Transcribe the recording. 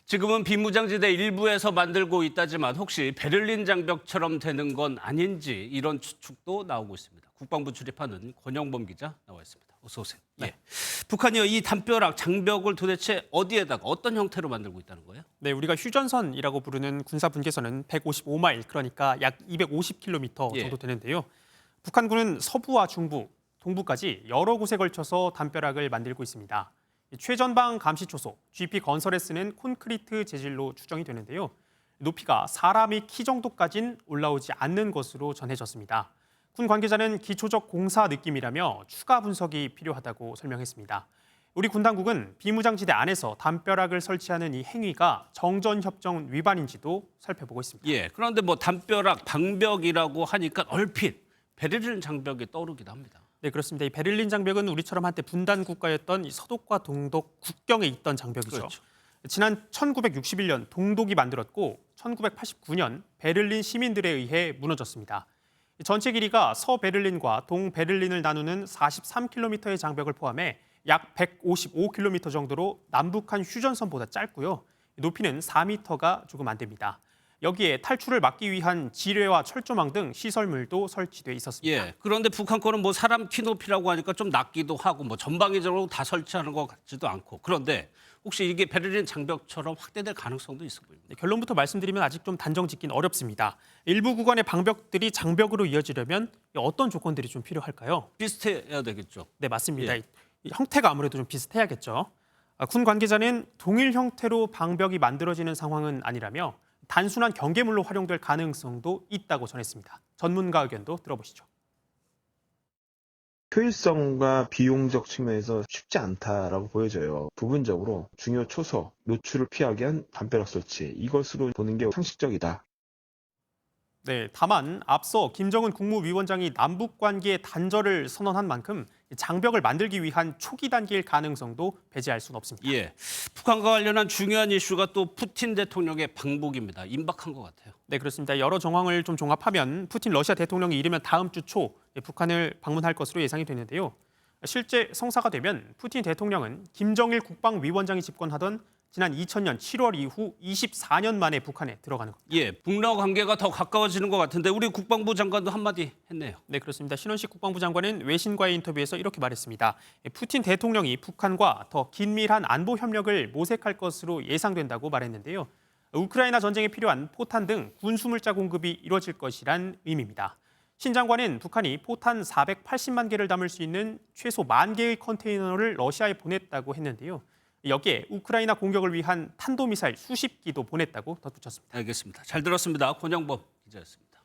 지금은 비무장지대 일부에서 만들고 있다지만 혹시 베를린 장벽처럼 되는 건 아닌지 이런 추측도 나오고 있습니다. 국방부 출입하는 권영범 기자 나와 있습니다. 어서 오세요. 네. 예. 북한이 이 담벼락 장벽을 도대체 어디에다가 어떤 형태로 만들고 있다는 거예요? 네, 우리가 휴전선이라고 부르는 군사 분계선은 155마일, 그러니까 약 250km 예. 정도 되는데요. 북한군은 서부와 중부, 동부까지 여러 곳에 걸쳐서 담벼락을 만들고 있습니다. 최전방 감시 초소, GP 건설에 쓰는 콘크리트 재질로 추정이 되는데요. 높이가 사람의 키 정도까진 올라오지 않는 것으로 전해졌습니다. 군 관계자는 기초적 공사 느낌이라며 추가 분석이 필요하다고 설명했습니다. 우리 군 당국은 비무장지대 안에서 담벼락을 설치하는 이 행위가 정전협정 위반인지도 살펴보고 있습니다. 예. 그런데 뭐 담벼락, 방벽이라고 하니까 얼핏 베를린 장벽이 떠오르기도 합니다. 네, 그렇습니다. 이 베를린 장벽은 우리처럼 한때 분단 국가였던 이 서독과 동독 국경에 있던 장벽이죠. 그렇죠. 지난 1961년 동독이 만들었고 1989년 베를린 시민들에 의해 무너졌습니다. 전체 길이가 서베를린과 동베를린을 나누는 43km의 장벽을 포함해 약 155km 정도로 남북한 휴전선보다 짧고요. 높이는 4m가 조금 안 됩니다. 여기에 탈출을 막기 위한 지뢰와 철조망 등 시설물도 설치돼 있었습니다. 예. 그런데 북한 거는 뭐 사람 키 높이라고 하니까 좀 낮기도 하고 뭐 전방위적으로 다 설치하는 것 같지도 않고. 그런데 혹시 이게 베를린 장벽처럼 확대될 가능성도 있어 보입니다. 네, 결론부터 말씀드리면 아직 좀 단정 짓긴 어렵습니다. 일부 구간의 방벽들이 장벽으로 이어지려면 어떤 조건들이 좀 필요할까요? 비슷해야 되겠죠. 네, 맞습니다. 예. 이 형태가 아무래도 좀 비슷해야겠죠. 군 관계자는 동일 형태로 방벽이 만들어지는 상황은 아니라며 단순한 경계물로 활용될 가능성도 있다고 전했습니다. 전문가 의견도 들어보시죠. 효율성과 비용적 측면에서 쉽지 않다라고 보여져요. 부분적으로 중요 초소, 노출을 피하기 위한 담벼락 설치, 이것으로 보는 게 상식적이다. 네, 다만 앞서 김정은 국무위원장이 남북 관계의 단절을 선언한 만큼 장벽을 만들기 위한 초기 단계일 가능성도 배제할 수는 없습니다. 예. 북한과 관련한 중요한 이슈가 또 푸틴 대통령의 방북입니다. 임박한 것 같아요. 네, 그렇습니다. 여러 정황을 좀 종합하면 푸틴 러시아 대통령이 이르면 다음 주 초 북한을 방문할 것으로 예상이 되는데요. 실제 성사가 되면 푸틴 대통령은 김정일 국방위원장이 집권하던 지난 2000년 7월 이후 24년 만에 북한에 들어가는 겁니다. 예. 북러 관계가 더 가까워지는 것 같은데 우리 국방부 장관도 한마디 했네요. 네, 그렇습니다. 신원식 국방부 장관은 외신과의 인터뷰에서 이렇게 말했습니다. 푸틴 대통령이 북한과 더 긴밀한 안보 협력을 모색할 것으로 예상된다고 말했는데요. 우크라이나 전쟁에 필요한 포탄 등 군수물자 공급이 이루어질 것이란 의미입니다. 신 장관은 북한이 포탄 480만 개를 담을 수 있는 최소 10,000개의 컨테이너를 러시아에 보냈다고 했는데요. 여기에 우크라이나 공격을 위한 탄도미사일 수십 기도 보냈다고 덧붙였습니다. 알겠습니다. 잘 들었습니다. 권영범 기자였습니다.